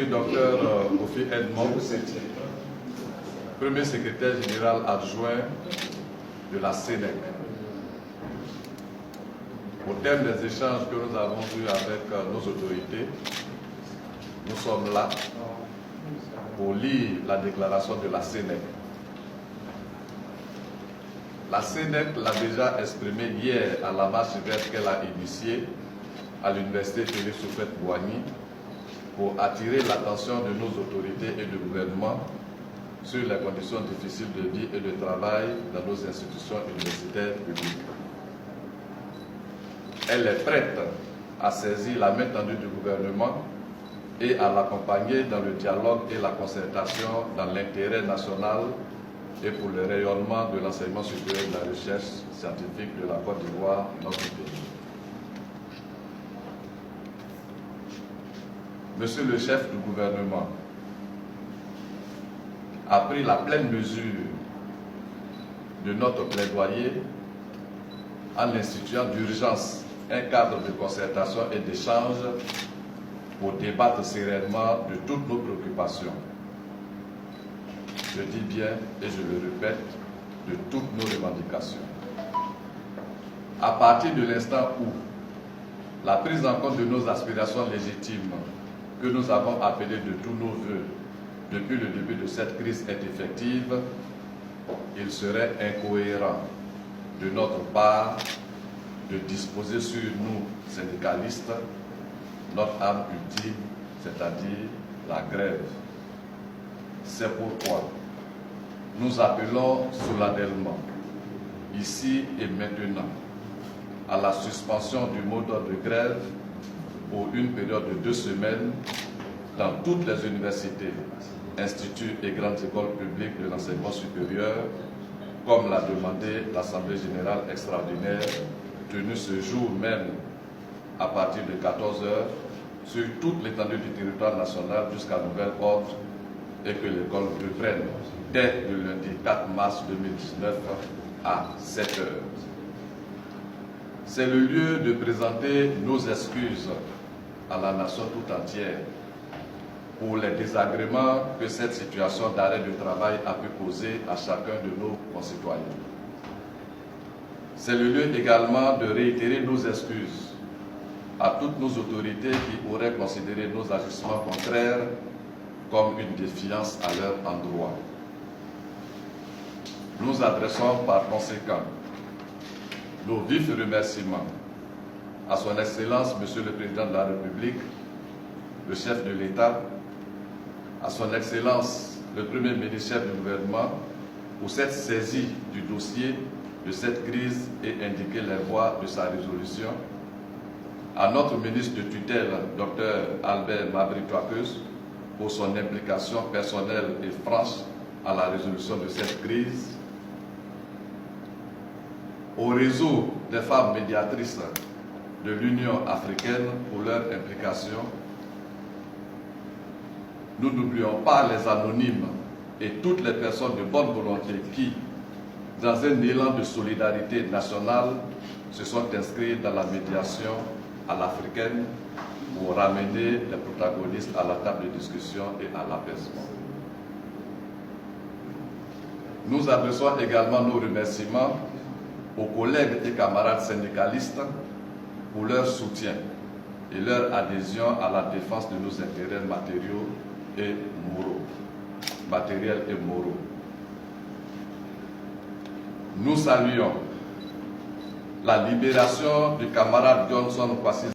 Docteur Kofi Edmond, premier secrétaire général adjoint de la CNEC. Au terme des échanges que nous avons eus avec nos autorités, nous sommes là pour lire la déclaration de la CNEC. La CNEC l'a déjà exprimé hier à la marche verte qu'elle a initiée à l'université Félix Houphouët-Boigny pour attirer l'attention de nos autorités et du gouvernement sur les conditions difficiles de vie et de travail dans nos institutions universitaires publiques. Elle est prête à saisir la main tendue du gouvernement et à l'accompagner dans le dialogue et la concertation dans l'intérêt national et pour le rayonnement de l'enseignement supérieur et de la recherche scientifique de la Côte d'Ivoire, notre pays. Monsieur le chef du gouvernement a pris la pleine mesure de notre plaidoyer en instituant d'urgence un cadre de concertation et d'échange pour débattre sereinement de toutes nos préoccupations. Je dis bien, et je le répète, de toutes nos revendications. À partir de l'instant où la prise en compte de nos aspirations légitimes que nous avons appelées de tous nos vœux depuis le début de cette crise est effective, il serait incohérent de notre part de disposer sur nous, syndicalistes, notre arme ultime, c'est-à-dire la grève. C'est pourquoi nous appelons solennellement, ici et maintenant, à la suspension du mot d'ordre de grève pour une période de 2 semaines dans toutes les universités, instituts et grandes écoles publiques de l'enseignement supérieur, comme l'a demandé l'Assemblée générale extraordinaire tenue ce jour même à partir de 14 h sur toute l'étendue du territoire national jusqu'à nouvel ordre et que l'école reprenne dès le lundi 4 mars 2019 à 7 h. C'est le lieu de présenter nos excuses à la nation tout entière pour les désagréments que cette situation d'arrêt de travail a pu causer à chacun de nos concitoyens. C'est le lieu également de réitérer nos excuses à toutes nos autorités qui auraient considéré nos agissements contraires comme une défiance à leur endroit. Nous adressons par conséquent nos vifs remerciements à son Excellence, Monsieur le Président de la République, le chef de l'État, à son Excellence, le Premier ministre chef du gouvernement, pour cette saisie du dossier de cette crise et indiquer les voies de sa résolution, à notre ministre de tutelle, Dr Albert Mabry-Touakeus, pour son implication personnelle et franche à la résolution de cette crise, au réseau des femmes médiatrices de l'Union africaine pour leur implication. Nous n'oublions pas les anonymes et toutes les personnes de bonne volonté qui, dans un élan de solidarité nationale, se sont inscrits dans la médiation à l'africaine pour ramener les protagonistes à la table de discussion et à l'apaisement. Nous adressons également nos remerciements aux collègues et camarades syndicalistes pour leur soutien et leur adhésion à la défense de nos intérêts matériels et moraux. Nous saluons la libération du camarade Johnson Kwasi